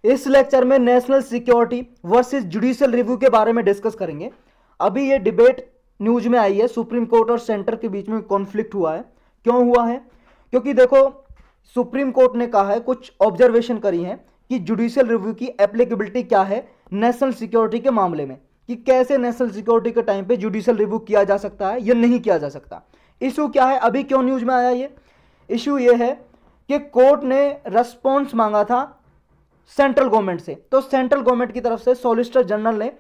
इस लेक्चर में national security versus judicial review के बारे में डिस्कस करेंगे। अभी ये डिबेट न्यूज में आई है, सुप्रीम कोर्ट और सेंटर के बीच में कॉन्फ्लिक्ट हुआ है। क्यों हुआ है? क्योंकि देखो, सुप्रीम कोर्ट ने कहा है, कुछ ऑब्जर्वेशन करी है कि जुडिशियल रिव्यू की एप्लीकेबिलिटी क्या है नेशनल सिक्योरिटी के मामले में, कि कैसे नेशनल सिक्योरिटी के टाइम पे जुडिशियल रिव्यू किया जा सकता है या नहीं किया जा सकता। इशू क्या है, अभी क्यों न्यूज में आया ये इशू? ये है कि कोर्ट ने रेस्पॉन्स मांगा था सेंट्रल गवर्नमेंट से, तो सेंट्रल गवर्नमेंट की तरफ से सॉलिसिटर जनरल ने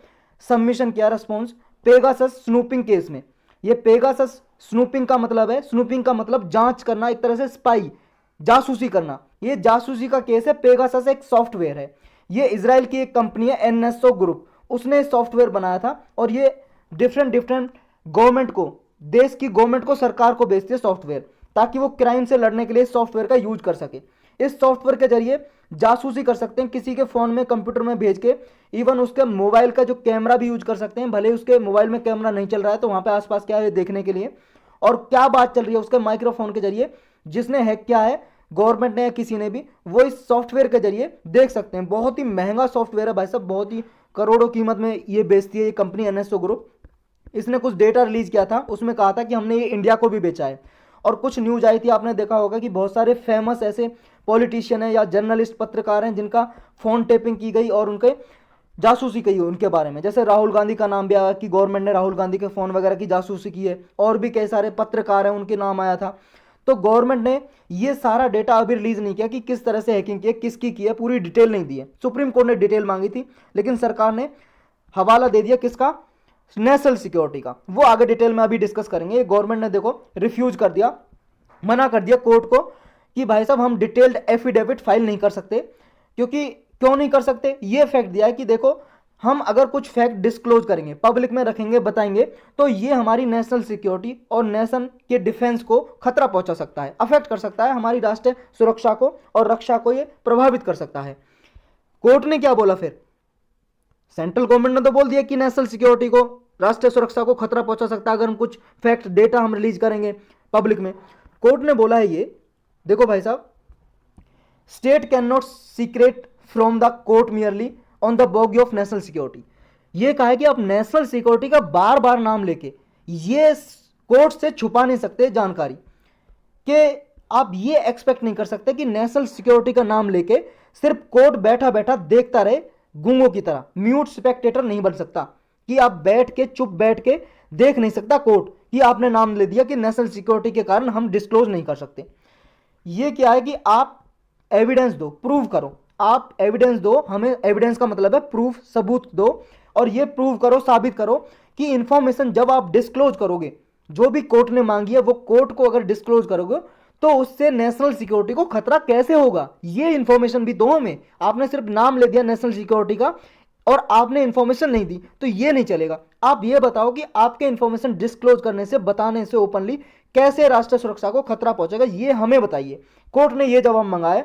सबमिशन किया रेस्पॉन्स पेगासस स्नूपिंग केस में। ये पेगासस स्नूपिंग का मतलब है, स्नूपिंग का मतलब जांच करना, एक तरह से स्पाई, जासूसी करना। ये जासूसी का केस है। पेगासस एक सॉफ्टवेयर है, ये इजराइल की एक कंपनी है एनएसओ ग्रुप, उसने सॉफ्टवेयर बनाया था और ये डिफरेंट गवर्नमेंट को, देश की गवर्नमेंट को, सरकार को बेचती है सॉफ्टवेयर, ताकि वो क्राइम से लड़ने के लिए सॉफ्टवेयर का यूज कर सके। इस सॉफ्टवेयर के जरिए जासूसी कर सकते हैं, किसी के फोन में, कंप्यूटर में भेज के, इवन उसके मोबाइल का जो कैमरा भी यूज कर सकते हैं, भले उसके मोबाइल में कैमरा नहीं चल रहा है तो वहां पे आसपास क्या है देखने के लिए, और क्या बात चल रही है उसके माइक्रोफोन के जरिए, जिसने हैक किया है गवर्नमेंट ने या किसी ने भी, वो इस सॉफ्टवेयर के जरिए देख सकते हैं। बहुत ही महंगा सॉफ्टवेयर है भाई साहब, बहुत ही करोड़ों कीमत में ये बेचती है ये कंपनी एनएसओ ग्रुप। इसने कुछ डेटा रिलीज किया था, उसमें कहा था कि हमने ये इंडिया को भी बेचा है। और कुछ न्यूज आई थी, आपने देखा होगा कि बहुत सारे फेमस ऐसे पॉलिटिशियन हैं या जर्नलिस्ट, पत्रकार हैं जिनका फोन टेपिंग की गई और उनके जासूसी की उनके बारे में। जैसे राहुल गांधी का नाम भी आया कि गवर्नमेंट ने राहुल गांधी के फोन वगैरह की जासूसी की है, और भी कई सारे पत्रकार हैं उनके नाम आया था। तो गवर्नमेंट ने ये सारा डेटा अभी रिलीज नहीं किया कि किस तरह से हैकिंग की है, किसकी की है, पूरी डिटेल नहीं दी है। सुप्रीम कोर्ट ने डिटेल मांगी थी, लेकिन सरकार ने हवाला दे दिया किसका? नेशनल सिक्योरिटी का। वो आगे डिटेल में अभी डिस्कस करेंगे। गवर्नमेंट ने देखो रिफ्यूज कर दिया, मना कर दिया कोर्ट को कि भाई साहब हम डिटेल्ड एफिडेविट फाइल नहीं कर सकते। क्योंकि क्यों नहीं कर सकते? ये फैक्ट दिया है कि देखो, हम अगर कुछ फैक्ट डिस्क्लोज करेंगे, पब्लिक में रखेंगे, बताएंगे, तो ये हमारी नेशनल सिक्योरिटी और नेशन के डिफेंस को खतरा पहुंचा सकता है, अफेक्ट कर सकता है, हमारी राष्ट्रीय सुरक्षा को और रक्षा को ये प्रभावित कर सकता है। कोर्ट ने क्या बोला फिर? सेंट्रल गवर्नमेंट ने तो बोल दिया कि नेशनल सिक्योरिटी को, राष्ट्रीय सुरक्षा को खतरा पहुंचा सकता है अगर हम कुछ फैक्ट, डेटा हम रिलीज करेंगे पब्लिक में। कोर्ट ने बोला है ये, देखो भाई साहब, state can not secret from the court merely on the boggy of national security. ये कहा है कि आप नेशनल सिक्योरिटी का बार बार नाम लेके ये कोर्ट से छुपा नहीं सकते जानकारी, कि आप ये एक्सपेक्ट नहीं कर सकते कि नेशनल सिक्योरिटी का नाम लेके सिर्फ कोर्ट बैठा बैठा देखता रहे, गूंगों की तरह म्यूट स्पेक्टेटर नहीं बन सकता, कि आप बैठ के, चुप बैठ के देख नहीं सकता कोर्ट कि आपने नाम ले दिया कि नेशनल सिक्योरिटी के कारण हम डिस्क्लोज नहीं कर सकते। ये क्या है कि आप एविडेंस दो, प्रूव करो, आप एविडेंस दो हमें। एविडेंस का मतलब है प्रूफ, सबूत दो, और ये प्रूव करो, साबित करो कि इंफॉर्मेशन जब आप डिस्क्लोज करोगे, जो भी कोर्ट ने मांगी है वो कोर्ट को अगर डिस्क्लोज करोगे तो उससे नेशनल सिक्योरिटी को खतरा कैसे होगा, ये इंफॉर्मेशन भी दो हमें। आपने सिर्फ नाम ले दिया नेशनल सिक्योरिटी का और आपने इंफॉर्मेशन नहीं दी, तो ये नहीं चलेगा। आप ये बताओ कि आपके इंफॉर्मेशन डिस्क्लोज करने से, बताने से ओपनली कैसे राष्ट्रीय सुरक्षा को खतरा पहुंचेगा, ये हमें बताइए। कोर्ट ने ये जवाब मंगाया।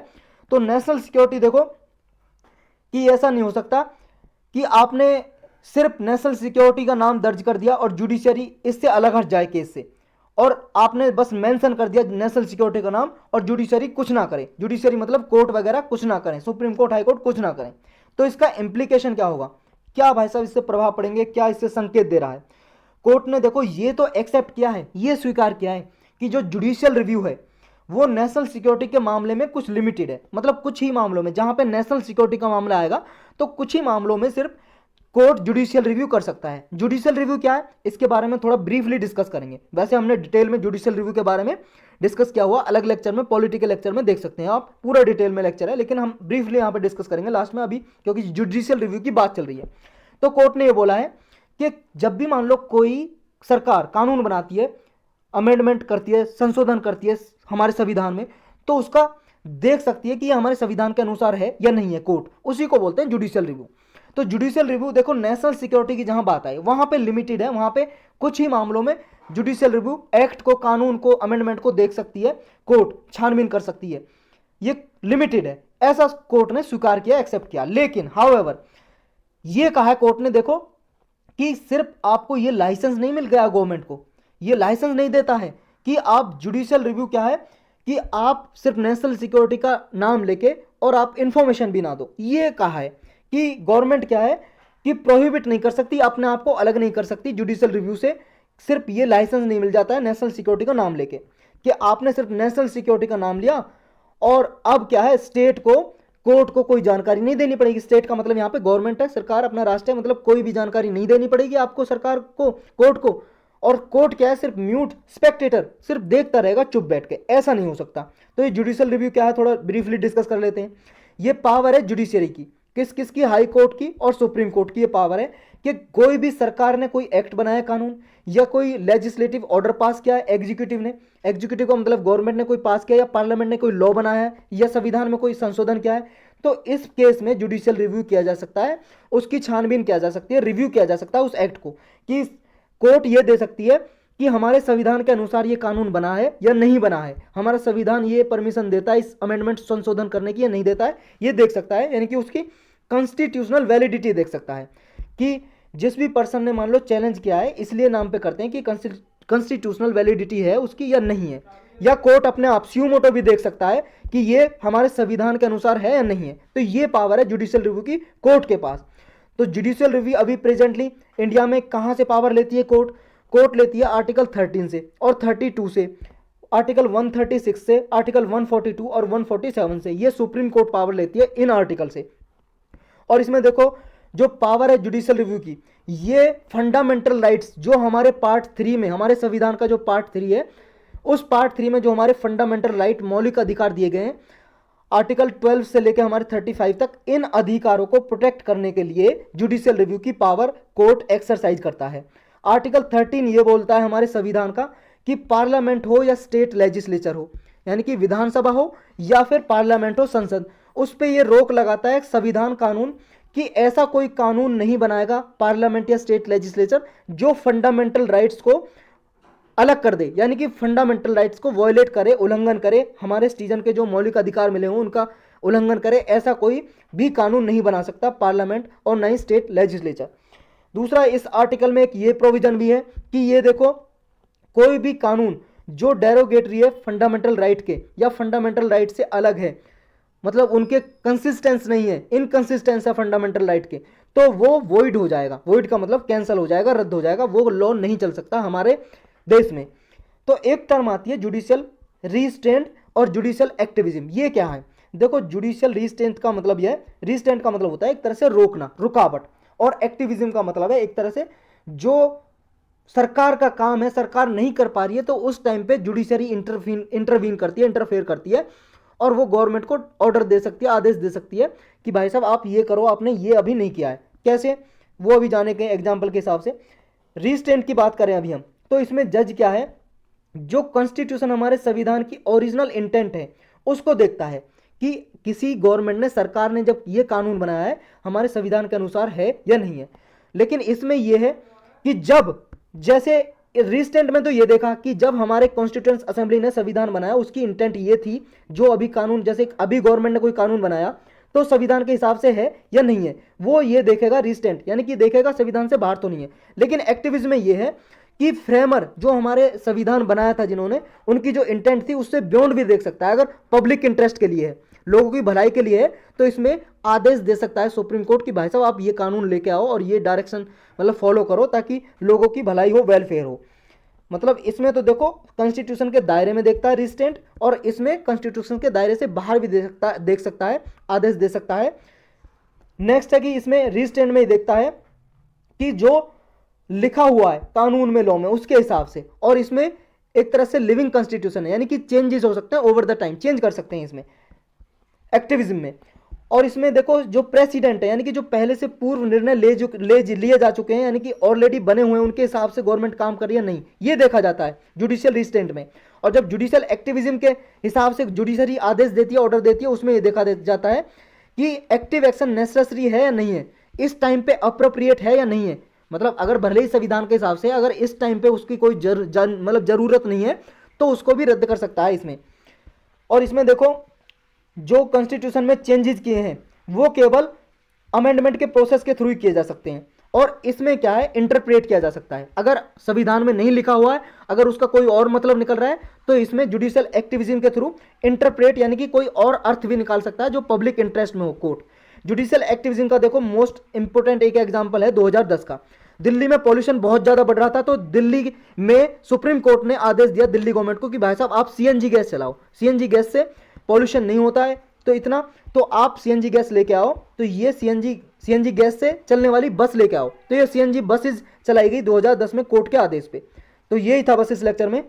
तो नेशनल सिक्योरिटी देखो कि ऐसा नहीं हो सकता कि आपने सिर्फ नेशनल सिक्योरिटी का नाम दर्ज कर दिया और जुडिशरी इससे अलग हट जाए केस से, और आपने बस मेंशन कर दिया नेशनल सिक्योरिटी का नाम और जुडिशरी कुछ ना करे। जुडिशरी मतलब कोर्ट वगैरह कुछ ना करें, सुप्रीम कोर्ट, हाई कोर्ट कुछ ना करें, तो इसका इंप्लीकेशन क्या होगा? क्या भाई साहब इससे प्रभाव पड़ेंगे? क्या इससे संकेत दे रहा है? कोर्ट ने देखो ये तो एक्सेप्ट किया है, ये स्वीकार किया है कि जो जुडिशियल रिव्यू है वो नेशनल सिक्योरिटी के मामले में कुछ लिमिटेड है। मतलब कुछ ही मामलों में, जहां पे नेशनल सिक्योरिटी का मामला आएगा तो कुछ ही मामलों में सिर्फ कोर्ट जुडिशियल रिव्यू कर सकता है। जुडिशियल रिव्यू क्या है, इसके बारे में थोड़ा ब्रीफली डिस्कस करेंगे। वैसे हमने डिटेल में जुडिशियल रिव्यू के बारे में डिस्कस किया हुआ अलग लेक्चर में, पॉलिटिकल लेक्चर में देख सकते हैं आप, पूरा डिटेल में लेक्चर है, लेकिन हम ब्रीफली यहाँ पे डिस्कस करेंगे लास्ट में अभी, क्योंकि जुडिशियल रिव्यू की बात चल रही है। तो कोर्ट ने यह बोला है कि जब भी मान लो कोई सरकार कानून बनाती है, अमेंडमेंट करती है, संशोधन करती है हमारे संविधान में, तो उसका देख सकती है कि हमारे संविधान के अनुसार है या नहीं है कोर्ट, उसी को बोलते हैं जुडिशियल रिव्यू। तो जुडिशियल रिव्यू देखो, नेशनल सिक्योरिटी की जहां बात आई वहां पे लिमिटेड है, वहां पे कुछ ही मामलों में जुडिशियल रिव्यू एक्ट को, कानून को, अमेंडमेंट को देख सकती है कोर्ट, छानबीन कर सकती है, ये लिमिटेड है, ऐसा कोर्ट ने स्वीकार किया, एक्सेप्ट किया। लेकिन हाउएवर ये कहा है कोर्ट ने देखो कि सिर्फ आपको ये लाइसेंस नहीं मिल गया, गवर्नमेंट को ये लाइसेंस नहीं देता है कि आप जुडिशियल रिव्यू क्या है कि आप सिर्फ नेशनल सिक्योरिटी का नाम लेके और आप इंफॉर्मेशन भी ना दो। ये कहा है कि गवर्नमेंट क्या है कि प्रोहिबिट नहीं कर सकती, अपने आप को अलग नहीं कर सकती जुडिशियल रिव्यू से। सिर्फ ये लाइसेंस नहीं मिल जाता है नेशनल सिक्योरिटी का नाम लेके, कि आपने सिर्फ नेशनल सिक्योरिटी का नाम लिया और अब क्या है स्टेट को, कोर्ट को कोई जानकारी नहीं देनी पड़ेगी। स्टेट का मतलब यहाँ पे गवर्नमेंट है, सरकार, अपना राष्ट्र है, मतलब कोई भी जानकारी नहीं देनी पड़ेगी आपको, सरकार को, कोर्ट को। और कोर्ट क्या है, सिर्फ म्यूट स्पेक्टेटर, सिर्फ देखता रहेगा चुप बैठ के, ऐसा नहीं हो सकता। तो ये जुडिशियल रिव्यू क्या है, थोड़ा ब्रीफली डिस्कस कर लेते हैं। ये पावर है जुडिशियरी की, किस किस की, हाई कोर्ट की और सुप्रीम कोर्ट की। ये पावर है कि कोई भी सरकार ने कोई एक्ट बनाया, कानून, या कोई लेजिस्लेटिव ऑर्डर पास किया है एग्जीक्यूटिव ने, एग्जीक्यूटिव का मतलब गवर्नमेंट ने कोई पास किया, या पार्लियामेंट ने कोई लॉ बनाया है, या संविधान में कोई संशोधन किया है, तो इस केस में जुडिशियल रिव्यू किया जा सकता है, उसकी छानबीन किया जा सकती है, रिव्यू किया जा सकता है उस एक्ट को, कि कोर्ट ये दे सकती है कि हमारे संविधान के अनुसार ये कानून बना है या नहीं बना है, हमारा संविधान ये परमिशन देता है इस अमेंडमेंट संशोधन करने की या नहीं देता है, ये देख सकता है। यानी कि उसकी कॉन्स्टिट्यूशनल वैलिडिटी देख सकता है कि जिस भी पर्सन ने मान लो चैलेंज किया है, इसलिए नाम पे करते हैं कि कॉन्स्टिट्यूशनल वैलिडिटी है उसकी या नहीं है। या कोर्ट अपने आप स्यूमोटो भी देख सकता है कि ये हमारे संविधान के अनुसार है या नहीं है। तो ये पावर है जुडिशियल रिव्यू की कोर्ट के पास। तो जुडिशियल रिव्यू अभी प्रेजेंटली इंडिया में कहां से पावर लेती है कोर्ट? कोर्ट लेती है आर्टिकल 13 से और 32 से, आर्टिकल 136 से, आर्टिकल 142 और 147 से। ये सुप्रीम कोर्ट पावर लेती है इन आर्टिकल से। और इसमें देखो जो पावर है जुडिशियल रिव्यू की, ये फंडामेंटल राइट्स जो हमारे पार्ट 3 में, हमारे संविधान का जो पार्ट 3 है, उस पार्ट 3 में जो हमारे फंडामेंटल राइट, मौलिक अधिकार दिए गए हैं, आर्टिकल 12 से लेकर हमारे 35 तक, इन अधिकारों को प्रोटेक्ट करने के लिए जुडिशियल रिव्यू की पावर कोर्ट एक्सरसाइज करता है। आर्टिकल 13 ये बोलता है हमारे संविधान का कि पार्लियामेंट हो या स्टेट लेजिस्लेचर हो, यानी कि विधानसभा हो या फिर पार्लियामेंट हो, संसद, उस पर यह रोक लगाता है संविधान कानून कि ऐसा कोई कानून नहीं बनाएगा पार्लियामेंट या स्टेट लेजिस्लेचर जो फंडामेंटल राइट्स को अलग कर दे, यानी कि फंडामेंटल राइट्स को वॉयलेट करे, उल्लंघन करे, हमारे सिटीजन के जो मौलिक अधिकार मिले हों उनका उल्लंघन करे। ऐसा कोई भी कानून नहीं बना सकता पार्लियामेंट और न ही स्टेट लेजिस्लेचर। दूसरा, इस आर्टिकल में एक ये प्रोविजन भी है कि ये देखो, कोई भी कानून जो डेरोगेटरी है फंडामेंटल राइट के या फंडामेंटल राइट से अलग है, मतलब उनके कंसिस्टेंस नहीं है, इनकंसिस्टेंस है फंडामेंटल राइट के, तो वो वॉइड हो जाएगा। वॉइड का मतलब कैंसिल हो जाएगा, रद्द हो जाएगा, वो लॉ नहीं चल सकता हमारे देश में। तो एक टर्म आती है जुडिशियल रिस्ट्रेंट और जुडिशियल एक्टिविज्म। ये क्या है? देखो, जुडिशियल रिस्ट्रेंट का मतलब यह है, रिस्ट्रेंट का मतलब होता है एक तरह से रोकना, रुकावट, और एक्टिविज्म का मतलब है एक तरह से जो सरकार का काम है, सरकार नहीं कर पा रही है, तो उस टाइम पे जुडिशरी इंटरवीन करती है, इंटरफेयर करती है, और वो गवर्नमेंट को ऑर्डर दे सकती है, आदेश दे सकती है कि भाई साहब आप ये करो, आपने ये अभी नहीं किया है। कैसे, वो अभी जाने के एग्जाम्पल के हिसाब से। रिस्ट्रेंट की बात करें अभी हम, तो इसमें जज क्या है, जो कॉन्स्टिट्यूशन हमारे संविधान की ओरिजिनल इंटेंट है उसको देखता है कि किसी गवर्नमेंट ने, सरकार ने जब ये कानून बनाया है हमारे संविधान के अनुसार है या नहीं है। लेकिन इसमें यह है कि जब, जैसे रिस्टेंट में तो ये देखा कि जब हमारे कॉन्स्टिट्यूएंट असेंबली ने संविधान बनाया उसकी इंटेंट ये थी, जो अभी कानून, जैसे अभी गवर्नमेंट ने कोई कानून बनाया तो संविधान के हिसाब से है या नहीं है, वो ये देखेगा रिस्टेंट, यानी कि देखेगा संविधान से बाहर तो नहीं है। लेकिन एक्टिविज्म में ये है कि फ्रेमर, जो हमारे संविधान बनाया था जिन्होंने, उनकी जो इंटेंट थी उससे बियॉन्ड भी देख सकता है। अगर पब्लिक इंटरेस्ट के लिए है, लोगों की भलाई के लिए है, तो इसमें आदेश दे सकता है सुप्रीम कोर्ट की भाई साहब आप ये कानून लेके आओ और ये डायरेक्शन मतलब फॉलो करो ताकि लोगों की भलाई हो, वेलफेयर हो। मतलब इसमें तो देखो कॉन्स्टिट्यूशन के दायरे में देखता है रिस्ट्रेंट, और इसमें कॉन्स्टिट्यूशन के दायरे से बाहर भी देख सकता है, आदेश दे सकता है। नेक्स्ट है कि इसमें रिस्ट्रेंट में ही देखता है कि जो लिखा हुआ है कानून में, लॉ में, उसके हिसाब से, और इसमें एक तरह से लिविंग कॉन्स्टिट्यूशन है, यानी कि चेंजेस हो सकते हैं ओवर द टाइम, चेंज कर सकते हैं इसमें एक्टिविज्म में। और इसमें देखो जो प्रेसिडेंट है, यानी कि जो पहले से पूर्व निर्णय लिए जा चुके हैं, यानी कि ऑलरेडी बने हुए हैं, उनके हिसाब से गवर्नमेंट काम कर रही है नहीं, ये देखा जाता है जुडिशियल रिस्ट्रेंट में। और जब जुडिशियल एक्टिविज्म के हिसाब से जुडिशरी आदेश देती है, ऑर्डर देती है, उसमें ये देखा जाता है कि एक्टिव एक्शन नेसेसरी है या नहीं है, इस टाइम पे अप्रोप्रिएट है या नहीं है। मतलब अगर भले ही संविधान के हिसाब से अगर इस टाइम पे उसकी कोई मतलब जरूरत नहीं है तो उसको भी रद्द कर सकता है इसमें। और इसमें देखो जो कॉन्स्टिट्यूशन में चेंजेस किए हैं वो केवल अमेंडमेंट के प्रोसेस के थ्रू ही किए जा सकते हैं। और इसमें क्या है, इंटरप्रेट किया जा सकता है। अगर संविधान में नहीं लिखा हुआ है, अगर उसका कोई और मतलब निकल रहा है, तो इसमें जुडिशियल एक्टिविज्म के थ्रू इंटरप्रेट यानी कि कोई और अर्थ भी निकाल सकता है जो पब्लिक इंटरेस्ट में हो कोर्ट। जुडिशियल एक्टिविज्म का देखो मोस्ट इंपोर्टेंट एक एग्जांपल है 2010 का। दिल्ली में पॉल्यूशन बहुत ज्यादा बढ़ रहा था, तो दिल्ली में सुप्रीम कोर्ट ने आदेश दिया दिल्ली गवर्नमेंट को कि भाई साहब आप सीएनजी गैस चलाओ, सीएनजी गैस से पॉल्यूशन नहीं होता है, तो इतना, तो आप सीएनजी गैस लेके आओ। तो ये सीएनजी गैस से चलने वाली बस लेके आओ। तो ये सीएनजी बसेज चलाई गई 2010 में कोर्ट के आदेश पे। तो यही था बस इस लेक्चर में।